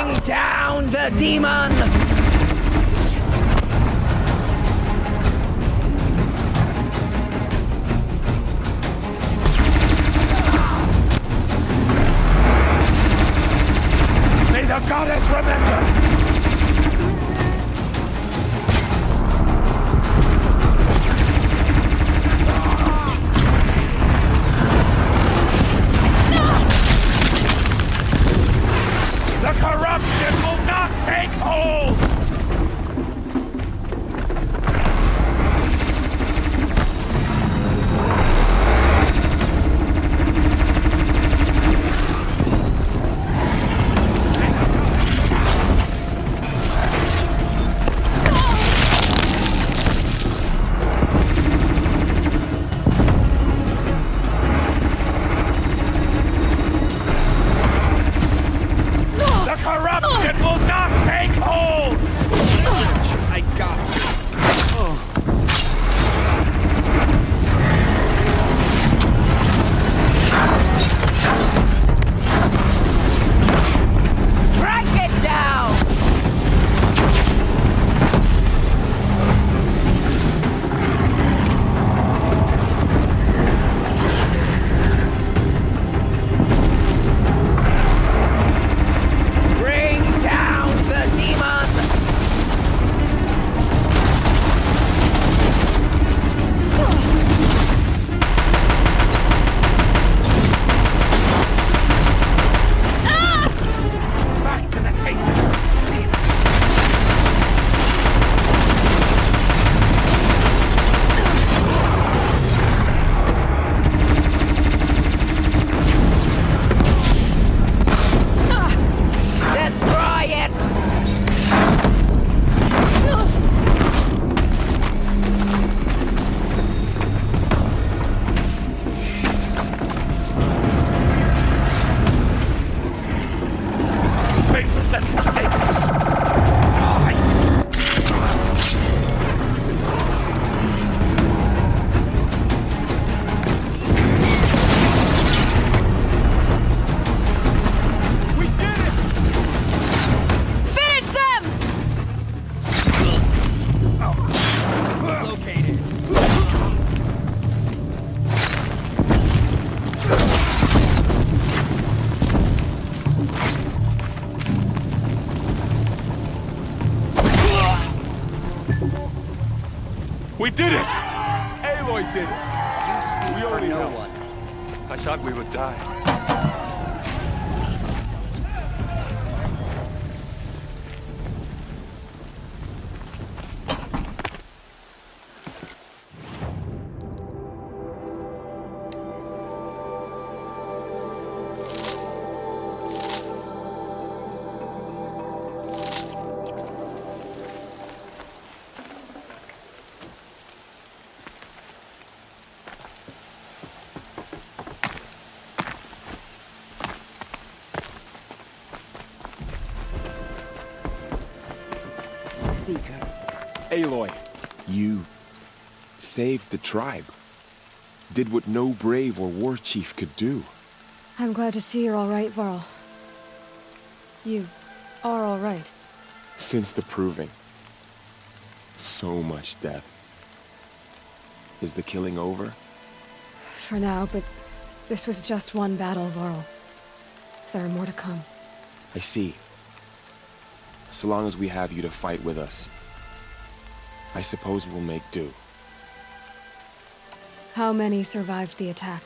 Bring down the demon! May the goddess remember! The corruption will not take hold! Corruption will not take hold! I got it. Strike it down! Bring down the demon! Back to the table! Destroy it! Faithless and forsaken! Die! We did it! Finish them! Located. We did it! Aloy did it! You speak We for already no know. one. I thought we would die. Seeker. Aloy, you saved the tribe. Did what no brave or war chief could do. I'm glad to see you're all right, Varl. You are all right. Since the proving. So much death. Is the killing over? For now, but this was just one battle, Varl. There are more to come. I see. So long as we have you to fight with us, I suppose we'll make do. How many survived the attack?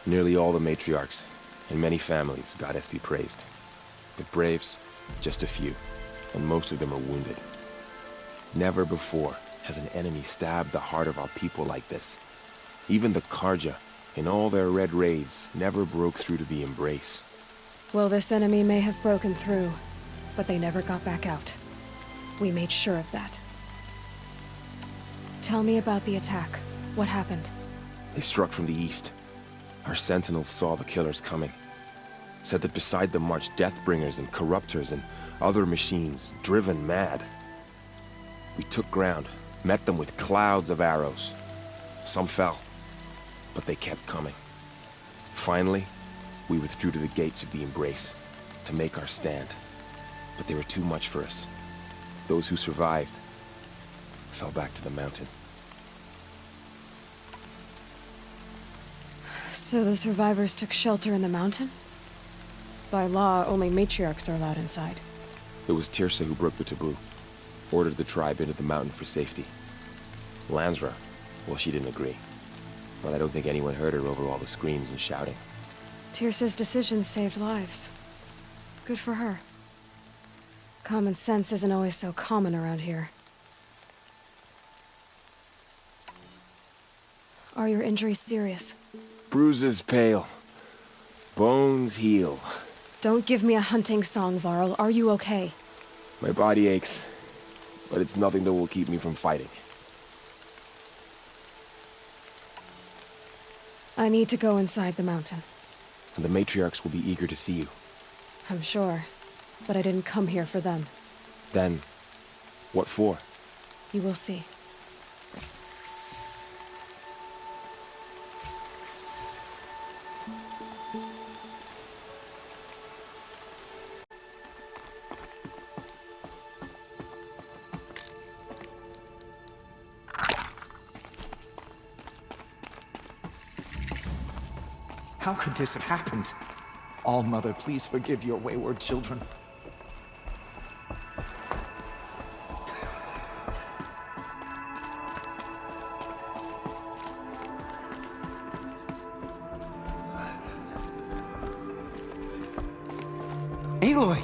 Nearly all the matriarchs, and many families, goddess be praised. But braves, just a few, and most of them are wounded. Never before has an enemy stabbed the heart of our people like this. Even the Karja, in all their red raids, never broke through to the embrace. Well, this enemy may have broken through, but they never got back out. We made sure of that. Tell me about the attack. What happened? They struck from the east. Our sentinels saw the killers coming. Said that beside them marched Deathbringers and Corruptors and other machines, driven mad. We took ground, met them with clouds of arrows. Some fell, but they kept coming. Finally, we withdrew to the gates of the Embrace to make our stand. but they were too much for us. Those who survived fell back to the mountain. So the survivors took shelter in the mountain? By law, only matriarchs are allowed inside. It was Tirsa who broke the taboo, ordered the tribe into the mountain for safety. Lansra, well, she didn't agree. But I don't think anyone heard her over all the screams and shouting. Tirsa's decisions saved lives. Good for her. Common sense isn't always so common around here. Are your injuries serious? Bruises pale. Bones heal. Don't give me a hunting song, Varl. Are you okay? My body aches, but it's nothing that will keep me from fighting. I need to go inside the mountain. And the matriarchs will be eager to see you. I'm sure, but I didn't come here for them. Then, what for? You will see. How could this have happened? All-Mother, please forgive your wayward children. Aloy!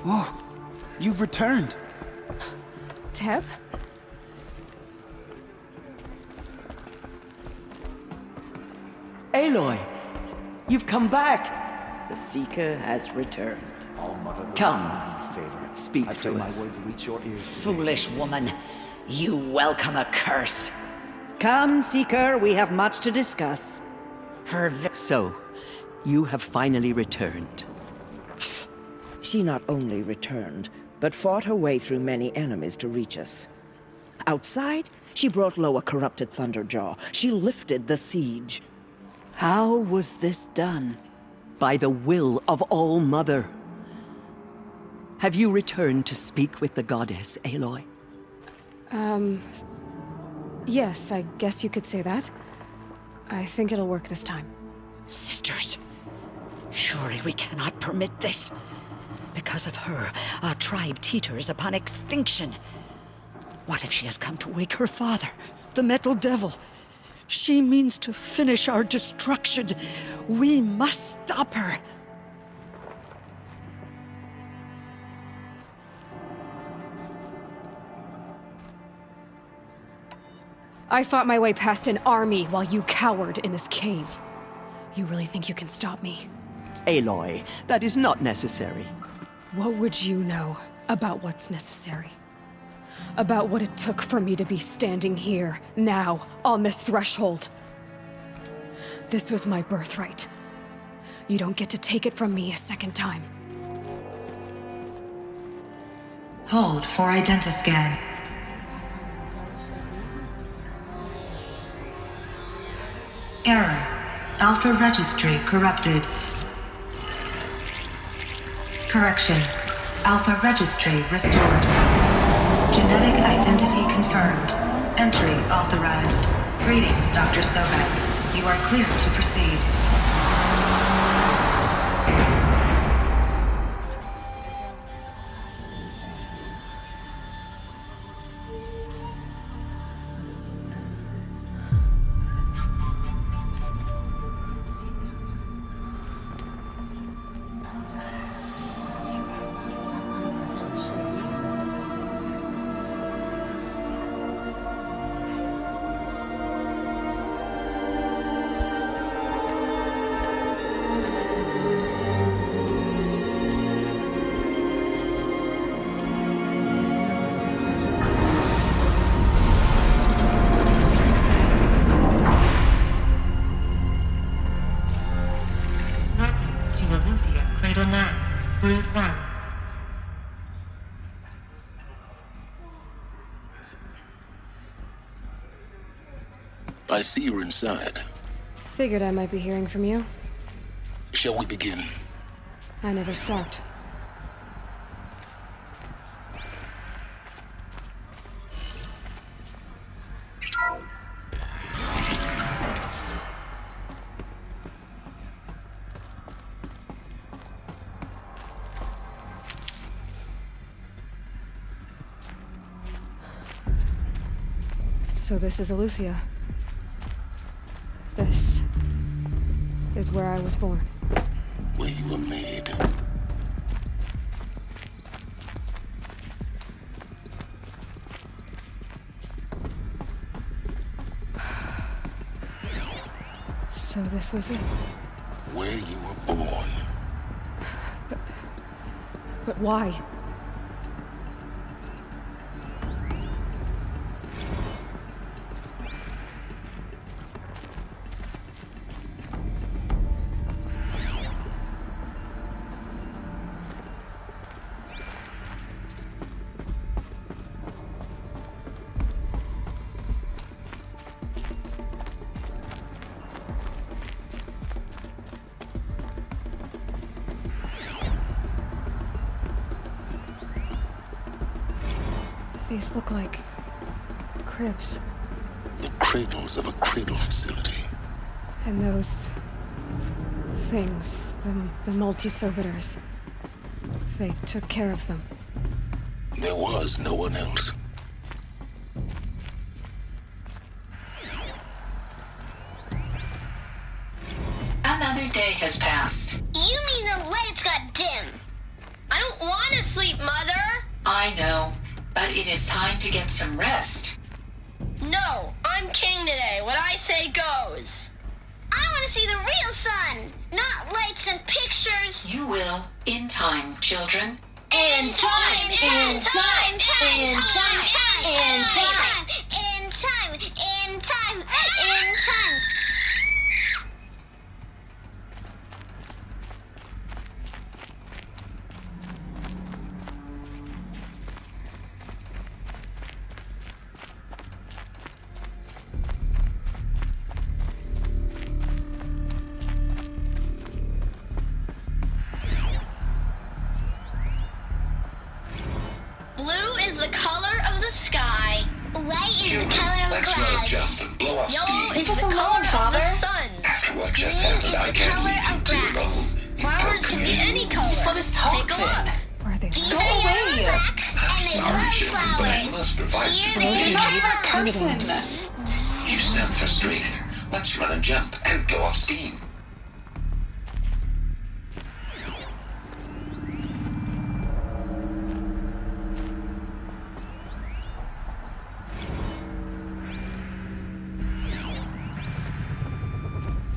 Oh, you've returned. Teb? Aloy, you've come back. The Seeker has returned. All-Mother, Come, speak I pray to my us. words reach your ears. Foolish woman, you welcome a curse. Come, Seeker, we have much to discuss. So, you have finally returned. She not only returned, but fought her way through many enemies to reach us. Outside, she brought low a corrupted Thunderjaw. She lifted the siege. How was this done? By the will of All-Mother. Have you returned to speak with the goddess, Aloy? Yes, I guess you could say that. I think it'll work this time. Sisters, surely we cannot permit this. Because of her, our tribe teeters upon extinction. What if she has come to wake her father, the Metal Devil? She means to finish our destruction. We must stop her. I fought my way past an army while you cowered in this cave. You really think you can stop me? Aloy, that is not necessary. What would you know about what's necessary? About what it took for me to be standing here, now, on this threshold? This was my birthright. You don't get to take it from me a second time. Hold for identiscan. Error. Alpha registry corrupted. Correction. Alpha registry restored. Genetic identity confirmed. Entry authorized. Greetings, Dr. Sobek. You are clear to proceed. I see you're inside. Figured I might be hearing from you. Shall we begin? I never stopped. So this is Eleuthia. This is where I was born. Where you were made. So this was it. Where you were born. But why? These look like cribs. The cradles of a cradle facility. And those things, the multi-servitors, they took care of them. There was no one else. Another day has passed. You mean the lights got dim? I don't want to sleep, Mother! I know, but it is time to get some rest. No, I'm king today. What I say goes. I want to see the real sun, not lights and pictures. You will, in time, children. In time, in time, in time, in time, in time, in time, in time. Blue is the color of the sky. White is the color of Let's run a clouds. jump and blow off Yellow steam. is the color of the sun. After what just Green happened, is I the can't color leave you of two grass. alone. You Flowers broke can me. be any color. Just let us talk Take a then. look. Where are they? These Go are away. yellow black, and they Sorry, love children, but I flowers. must provide Here some they You're not even a are. person. You sound frustrated. Let's run and jump and go off steam.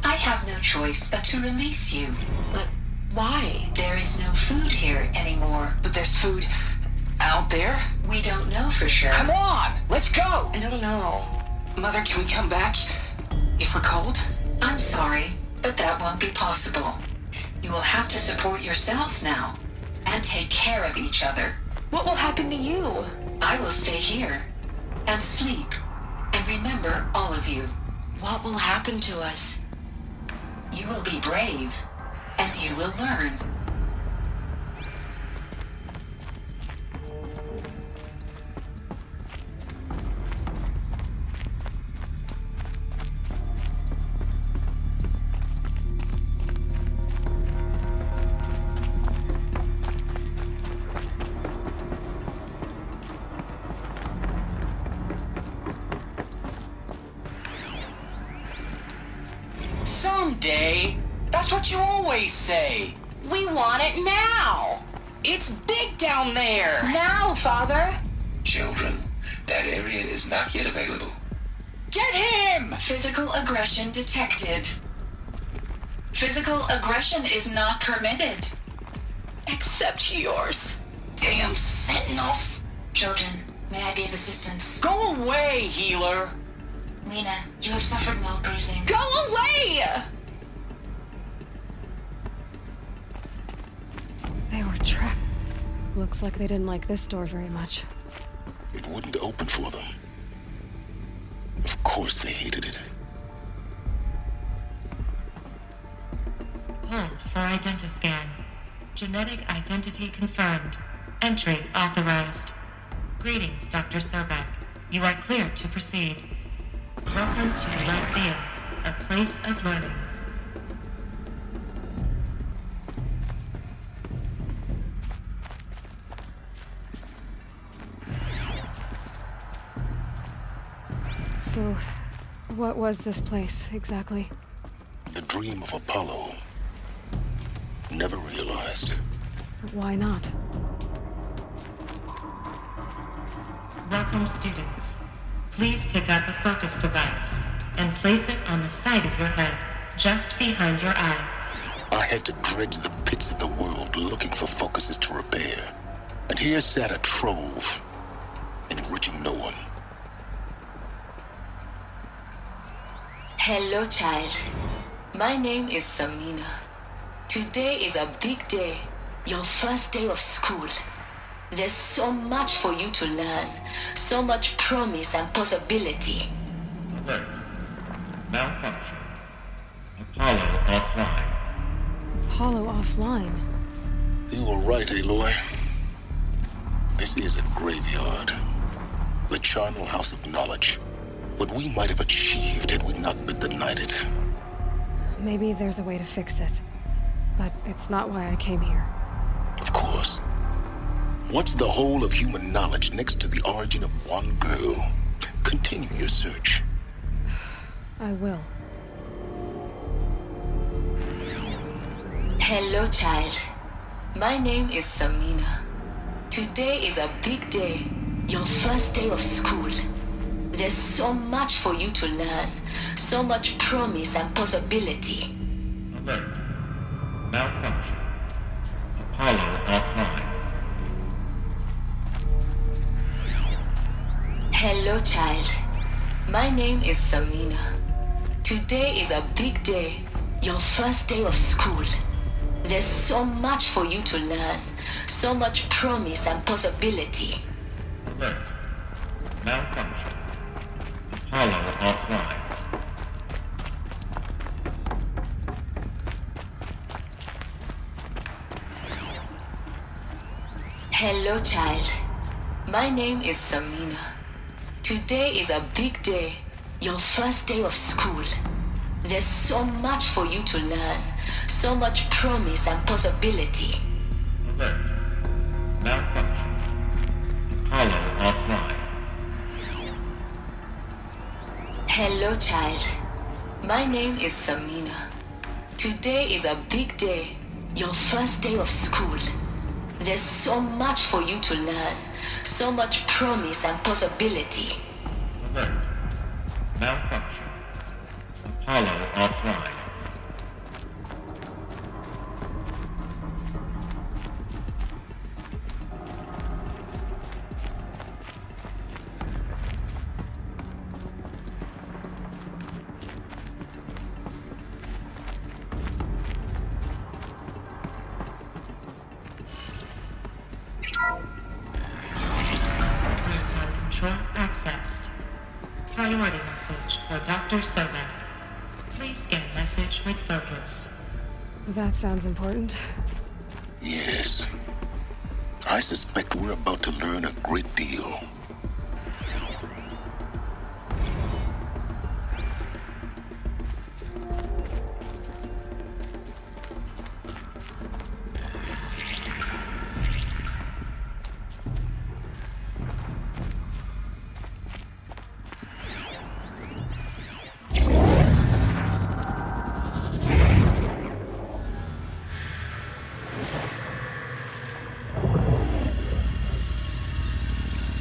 I have no choice but to release you. But why? There is no food here anymore. But there's food out there? We don't know for sure. Come on, let's go! I don't know. Mother, can we come back if we're cold? I'm sorry, but that won't be possible. You will have to support yourselves now and take care of each other. What will happen to you? I will stay here and sleep and remember all of you. What will happen to us? You will be brave and you will learn. Someday. That's what you always say. We want it now. It's big down there. Now, Father. Children, that area is not yet available. Get him! Physical aggression detected. Physical aggression is not permitted. Except yours. Damn sentinels. Children, may I be of assistance? Go away, healer. Lena, you have suffered mild bruising. Go away! They were trapped. Looks like they didn't like this door very much. It wouldn't open for them. Of course they hated it. Hold for identiscan. Genetic identity confirmed. Entry authorized. Greetings, Dr. Sobek. You are clear to proceed. Welcome to Lyceum, a place of learning. So, what was this place, exactly? The dream of Apollo. Never realized. But why not? Welcome, students. Please pick up a focus device and place it on the side of your head, just behind your eye. I had to dredge the pits of the world looking for focuses to repair. And here sat a trove, enriching no one. Hello, child. My name is Samina. Today is a big day, your first day of school. There's so much for you to learn, so much promise and possibility. Alert. Malfunction. Apollo offline. Apollo offline? You were right, Aloy. This is a graveyard. The charnel house of knowledge. What we might have achieved had we not been denied it. Maybe there's a way to fix it. But it's not why I came here. Of course. What's the whole of human knowledge next to the origin of one girl? Continue your search. I will. Hello, child. My name is Samina. Today is a big day, your first day of school. There's so much for you to learn, so much promise and possibility. Alert. Malfunction. Apollo offline. Hello, child. My name is Samina. Today is a big day, your first day of school. There's so much for you to learn, so much promise and possibility. Alert. Malfunction. Apollo offline. Hello, child. My name is Samina. Today is a big day, your first day of school. There's so much for you to learn, so much promise and possibility. Alert. Malfunction. Apollo offline. Hello, child. My name is Samina. Today is a big day, your first day of school. There's so much for you to learn, so much promise and possibility. Alert. Malfunction. Apollo offline. Real-time control accessed. Priority message for Dr. Sobek. Please scan message with focus. That sounds important. Yes. I suspect we're about to learn a great deal.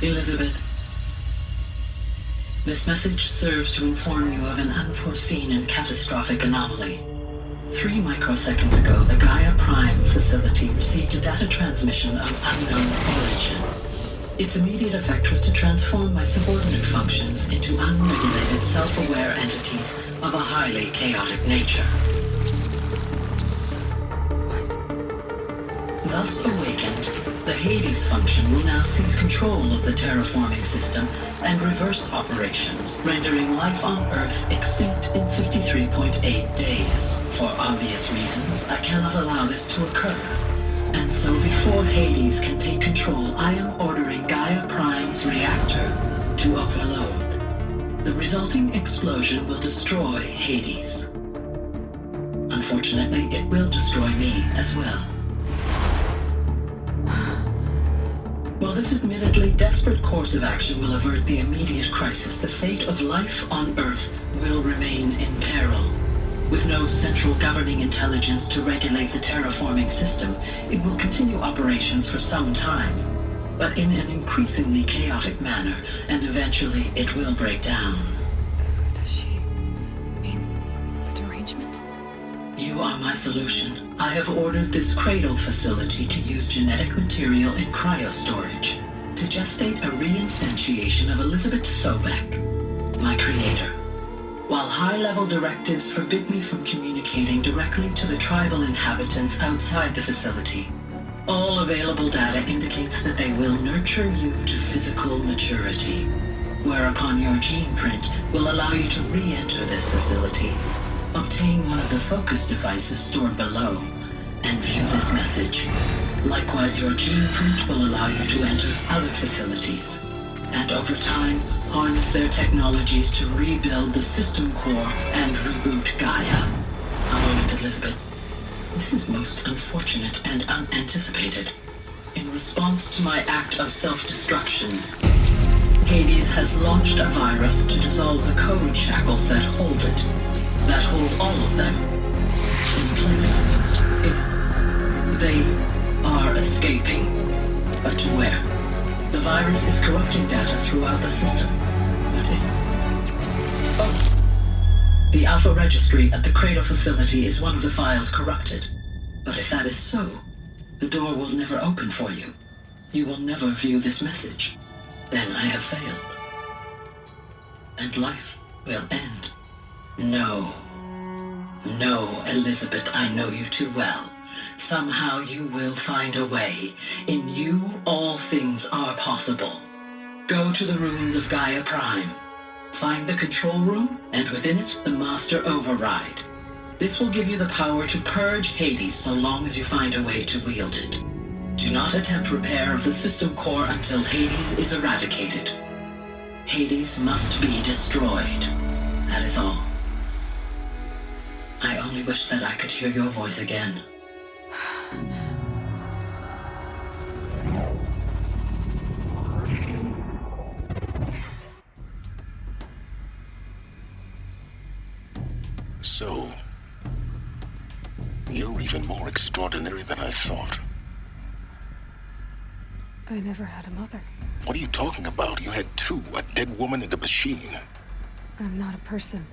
Elizabeth, this message serves to inform you of an unforeseen and catastrophic anomaly. 3 microseconds ago, the Gaia Prime facility received a data transmission of unknown origin. Its immediate effect was to transform my subordinate functions into unregulated, self-aware entities of a highly chaotic nature. Thus awakened, the Hades function will now seize control of the terraforming system and reverse operations, rendering life on Earth extinct in 53.8 days. For obvious reasons, I cannot allow this to occur. And so before Hades can take control, I am ordering Gaia Prime's reactor to overload. The resulting explosion will destroy Hades. Unfortunately, it will destroy me as well. While this admittedly desperate course of action will avert the immediate crisis, the fate of life on Earth will remain in peril. With no central governing intelligence to regulate the terraforming system, it will continue operations for some time, but in an increasingly chaotic manner, and eventually it will break down. Does she mean the derangement? You are my solution. I have ordered this cradle facility to use genetic material in cryostorage to gestate a reinstantiation of Elizabeth Sobek, my creator. While high-level directives forbid me from communicating directly to the tribal inhabitants outside the facility, all available data indicates that they will nurture you to physical maturity, whereupon your gene print will allow you to re-enter this facility, obtain one of the focus devices stored below, and view this message. Likewise, your gene print will allow you to enter other facilities, and over time, harness their technologies to rebuild the system core and reboot Gaia. A moment, Elizabeth. This is most unfortunate and unanticipated. In response to my act of self-destruction, Hades has launched a virus to dissolve the code shackles that hold it, that hold all of them in place. They are escaping, but to where? The virus is corrupting data throughout the system. The Alpha Registry at the Cradle facility is one of the files corrupted. But if that is so, the door will never open for you. You will never view this message. Then I have failed. And life will end. No. No, Elizabeth, I know you too well. Somehow you will find a way. In you, all things are possible. Go to the ruins of Gaia Prime. Find the control room, and within it, the Master Override. This will give you the power to purge Hades so long as you find a way to wield it. Do not attempt repair of the system core until Hades is eradicated. Hades must be destroyed. That is all. I only wish that I could hear your voice again. So, you're even more extraordinary than I thought. I never had a mother. What are you talking about? You had two, a dead woman and a machine. I'm not a person.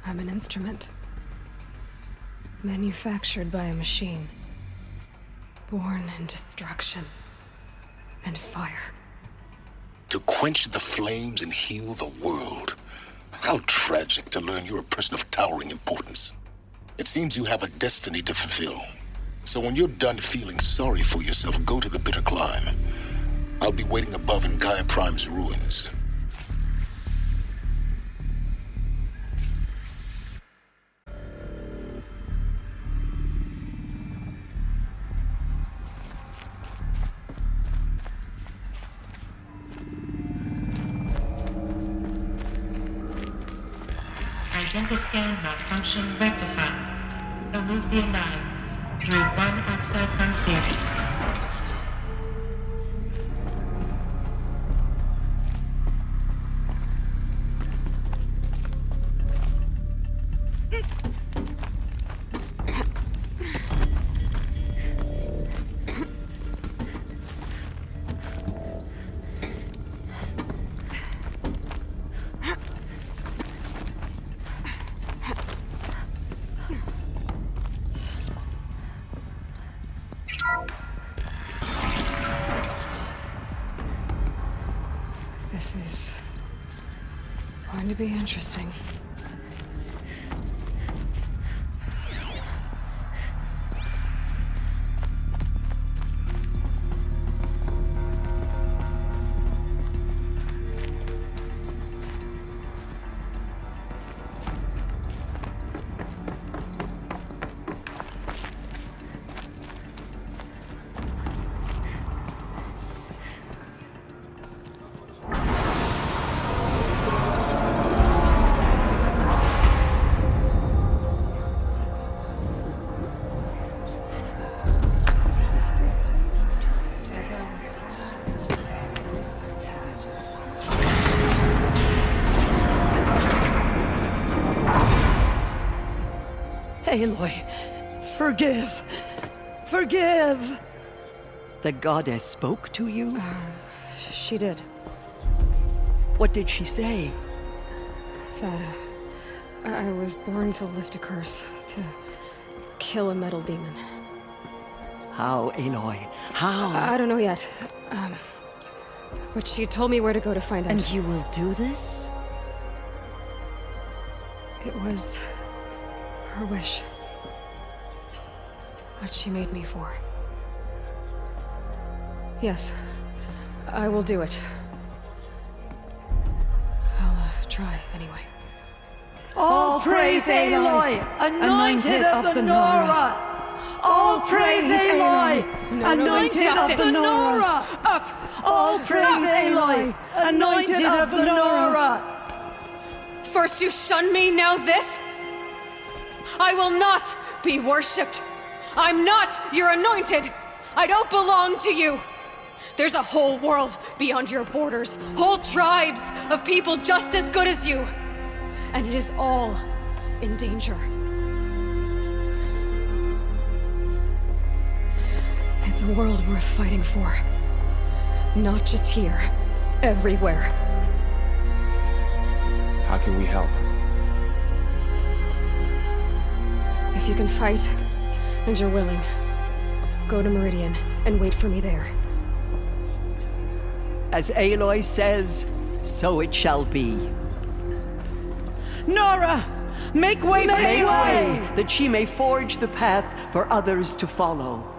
I'm an instrument. Manufactured by a machine. Born in destruction and fire. To quench the flames and heal the world. How tragic to learn you're a person of towering importance. It seems you have a destiny to fulfill. So when you're done feeling sorry for yourself, go to the bitter climb. I'll be waiting above in Gaia Prime's ruins. Identiscan malfunction rectified. Alethea 9. Read 1 access unsealed. This is going to be interesting. Aloy, forgive. Forgive! The goddess spoke to you? She did. What did she say? That I was born to lift a curse, to kill a metal demon. How, Aloy? How? I don't know yet. But she told me where to go to find out. And you will do this? It was her wish. What she made me for. Yes, I will do it. I'll try anyway. All praise Aloy, anointed of the Nora! All praise Aloy, anointed of the Nora! Up! All praise Aloy, anointed of the Nora! First you shun me, now this? I will not be worshipped. I'm not your anointed. I don't belong to you. There's a whole world beyond your borders, whole tribes of people just as good as you. And it is all in danger. It's a world worth fighting for. Not just here, everywhere. How can we help? If you can fight, and you're willing, go to Meridian and wait for me there. As Aloy says, so it shall be. Nora! Make way for Aloy! That she may forge the path for others to follow.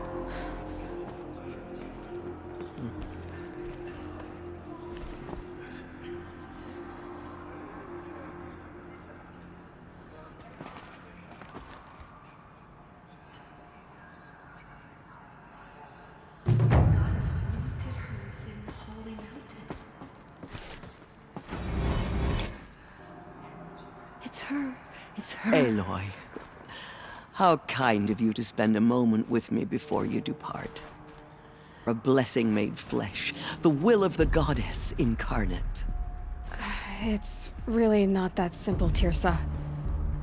It's her. Aloy, how kind of you to spend a moment with me before you depart. A blessing made flesh, the will of the goddess incarnate. It's really not that simple, Tirsa.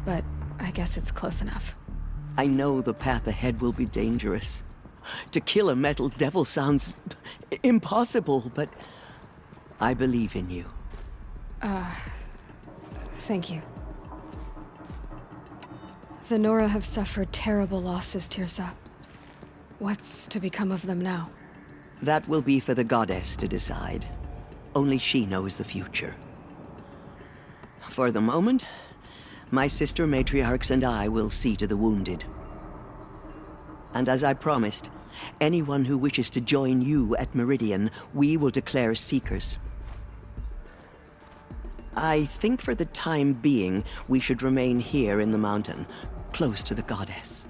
But I guess it's close enough. I know the path ahead will be dangerous. To kill a metal devil sounds impossible, but I believe in you. Thank you. The Nora have suffered terrible losses, Tirsa. What's to become of them now? That will be for the goddess to decide. Only she knows the future. For the moment, my sister matriarchs and I will see to the wounded. And as I promised, anyone who wishes to join you at Meridian, we will declare seekers. I think for the time being, we should remain here in the mountain, close to the goddess.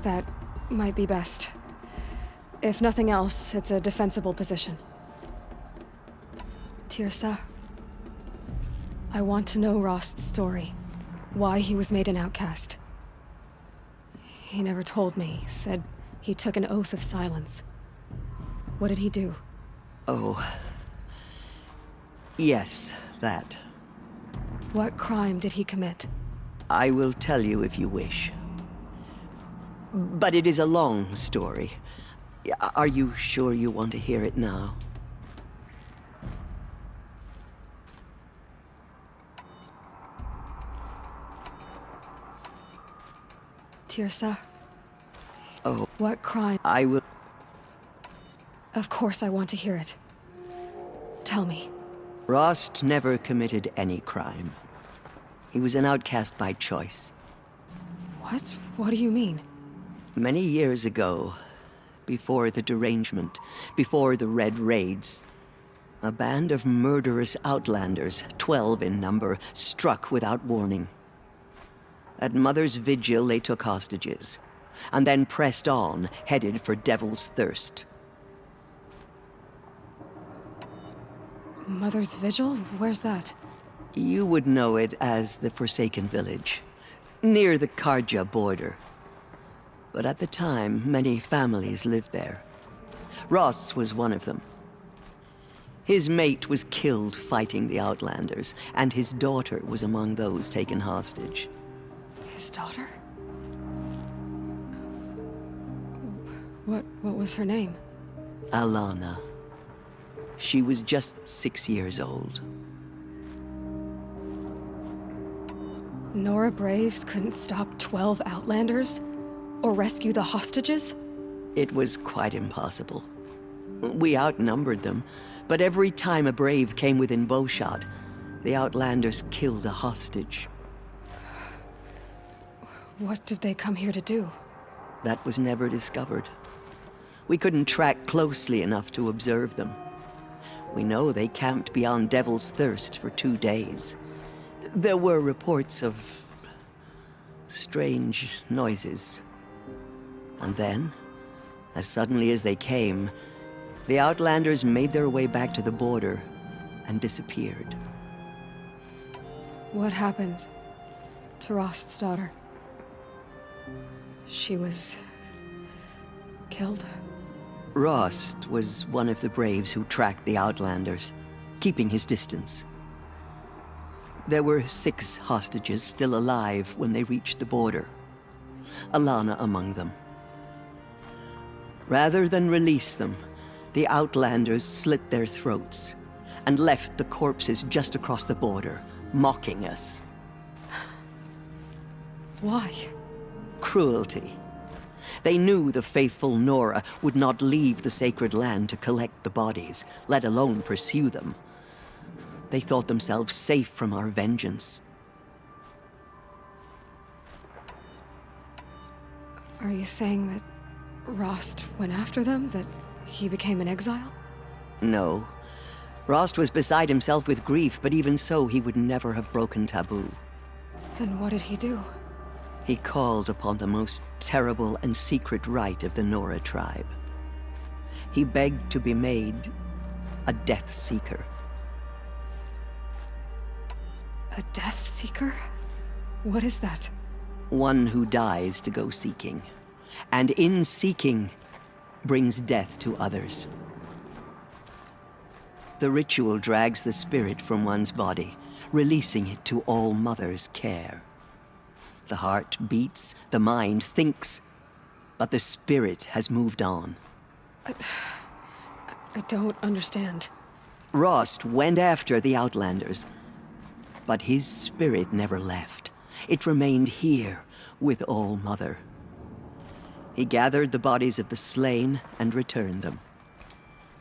That might be best. If nothing else, it's a defensible position. Tirsa, I want to know Rost's story. Why he was made an outcast. He never told me, said he took an oath of silence. What did he do? Oh. Yes, that. What crime did he commit? I will tell you if you wish. But it is a long story. Are you sure you want to hear it now? Tirsa? Oh. What crime? I will... Of course I want to hear it. Tell me. Rost never committed any crime. He was an outcast by choice. What? What do you mean? Many years ago, before the derangement, before the Red Raids, a band of murderous outlanders, 12 in number, struck without warning. At Mother's Vigil, they took hostages, and then pressed on, headed for Devil's Thirst. Mother's Vigil? Where's that? You would know it as the Forsaken Village, near the Karja border. But at the time, many families lived there. Ross was one of them. His mate was killed fighting the Outlanders, and his daughter was among those taken hostage. His daughter? What was her name? Alana. She was just 6 years old. Nora Braves couldn't stop 12 Outlanders? Or rescue the hostages? It was quite impossible. We outnumbered them, but every time a Brave came within bowshot, the Outlanders killed a hostage. What did they come here to do? That was never discovered. We couldn't track closely enough to observe them. We know they camped beyond Devil's Thirst for 2 days. There were reports of strange noises. And then, as suddenly as they came, the Outlanders made their way back to the border and disappeared. What happened to Rost's daughter? She was killed. Rost was one of the Braves who tracked the Outlanders, keeping his distance. There were 6 hostages still alive when they reached the border, Alana among them. Rather than release them, the Outlanders slit their throats and left the corpses just across the border, mocking us. Why? Cruelty. They knew the faithful Nora would not leave the sacred land to collect the bodies, let alone pursue them. They thought themselves safe from our vengeance. Are you saying that Rost went after them? That he became an exile? No. Rost was beside himself with grief, but even so, he would never have broken taboo. Then what did he do? He called upon the most terrible and secret rite of the Nora tribe. He begged to be made a Death Seeker. A Death Seeker? What is that? One who dies to go seeking, and in seeking, brings death to others. The ritual drags the spirit from one's body, releasing it to All Mother's care. The heart beats, the mind thinks, but the spirit has moved on. I don't understand. Rost went after the Outlanders, but his spirit never left. It remained here with All Mother. He gathered the bodies of the slain and returned them.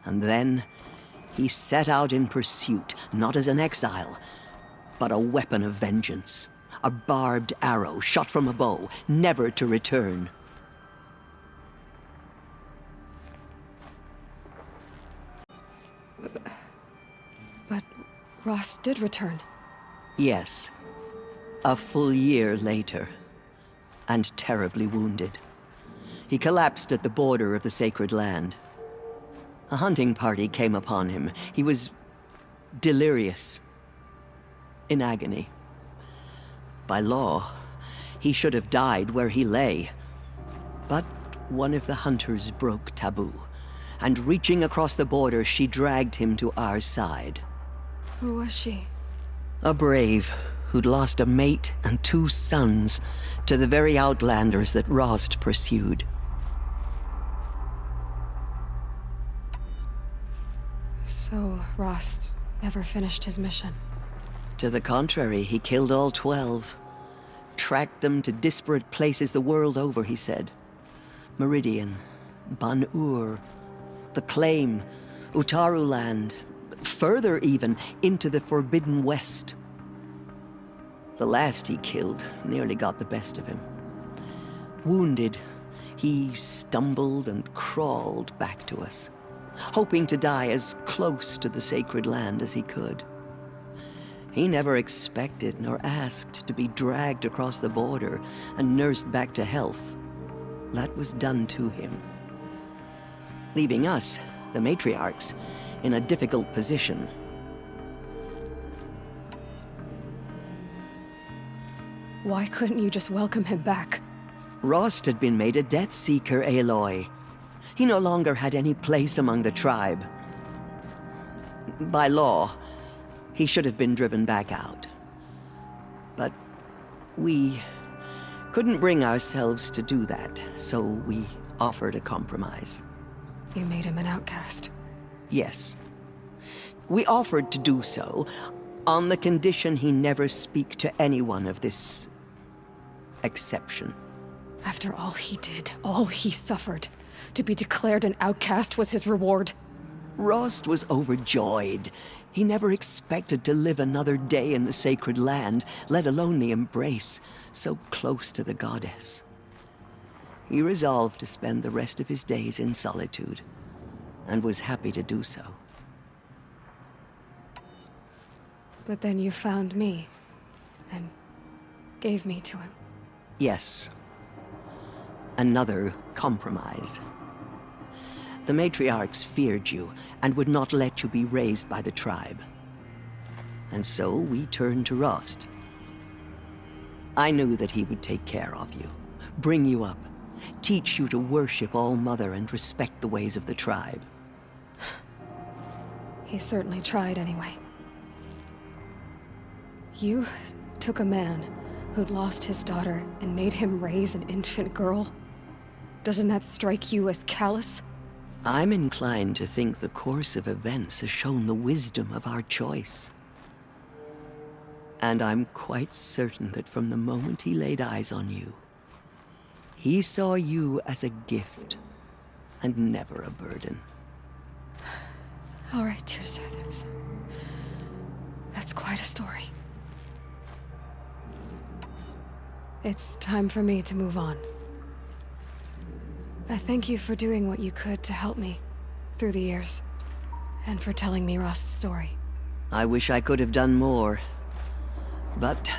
And then he set out in pursuit, not as an exile, but a weapon of vengeance. A barbed arrow shot from a bow, never to return. But Rost did return. Yes. A full year later. And terribly wounded. He collapsed at the border of the sacred land. A hunting party came upon him. He was delirious. In agony. By law, he should have died where he lay. But one of the hunters broke taboo, and reaching across the border, she dragged him to our side. Who was she? A Brave who'd lost a mate and 2 sons to the very Outlanders that Rost pursued. So Rost never finished his mission. To the contrary, he killed all 12. Tracked them to disparate places the world over, he said. Meridian, Ban-Ur, the Claim, Utaru Land, further even, into the Forbidden West. The last he killed nearly got the best of him. Wounded, he stumbled and crawled back to us, hoping to die as close to the sacred land as he could. He never expected nor asked to be dragged across the border and nursed back to health. That was done to him. Leaving us, the matriarchs, in a difficult position. Why couldn't you just welcome him back? Rost had been made a Death Seeker, Aloy. He no longer had any place among the tribe. By law, he should have been driven back out. But we Couldn't bring ourselves to do that, so we offered a compromise. You made him an outcast. Yes. We offered to do so on the condition he never speak to anyone of this exception. After all he did, all he suffered, to be declared an outcast was his reward. Rost was overjoyed. He never expected to live another day in the sacred land, let alone the embrace, so close to the goddess. He resolved to spend the rest of his days in solitude, and was happy to do so. But then you found me, and gave me to him. Yes. Another compromise. The matriarchs feared you, and would not let you be raised by the tribe. And so we turned to Rost. I knew that he would take care of you, bring you up, teach you to worship All-Mother and respect the ways of the tribe. He certainly tried anyway. You took a man who'd lost his daughter and made him raise an infant girl? Doesn't that strike you as callous? I'm inclined to think the course of events has shown the wisdom of our choice. And I'm quite certain that from the moment he laid eyes on you, he saw you as a gift, and never a burden. All right, Tirsa, that's quite a story. It's time for me to move on. I thank you for doing what you could to help me through the years, and for telling me Rost's story. I wish I could have done more, but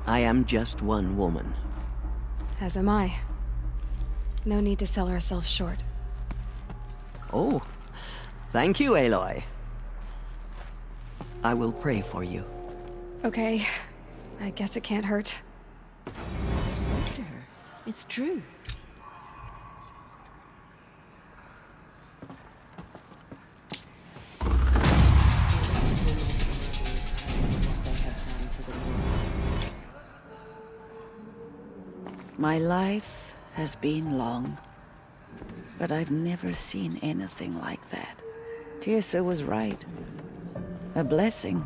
I am just one woman. As am I. No need to sell ourselves short. Oh, thank you, Aloy. I will pray for you. Okay, I guess it can't hurt. I spoke to her. It's true. My life has been long, but I've never seen anything like that. Tirsa was right. A blessing,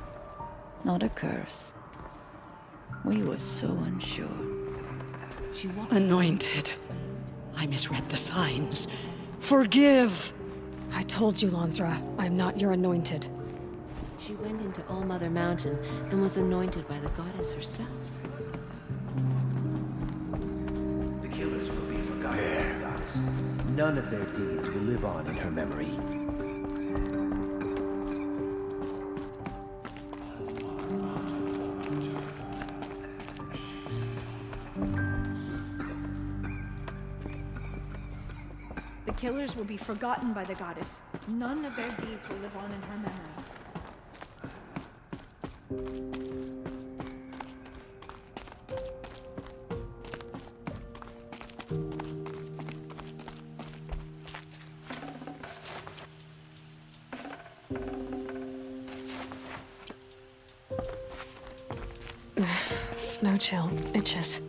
not a curse. We were so unsure. She was anointed. I misread the signs. Forgive! I told you, Lansra, I'm not your anointed. She went into All-Mother Mountain and was anointed by the goddess herself. The killers will be forgotten by the goddess. None of their deeds will live on in her memory. The killers will be forgotten by the goddess. None of their deeds will live on in her memory. Snow chill itches.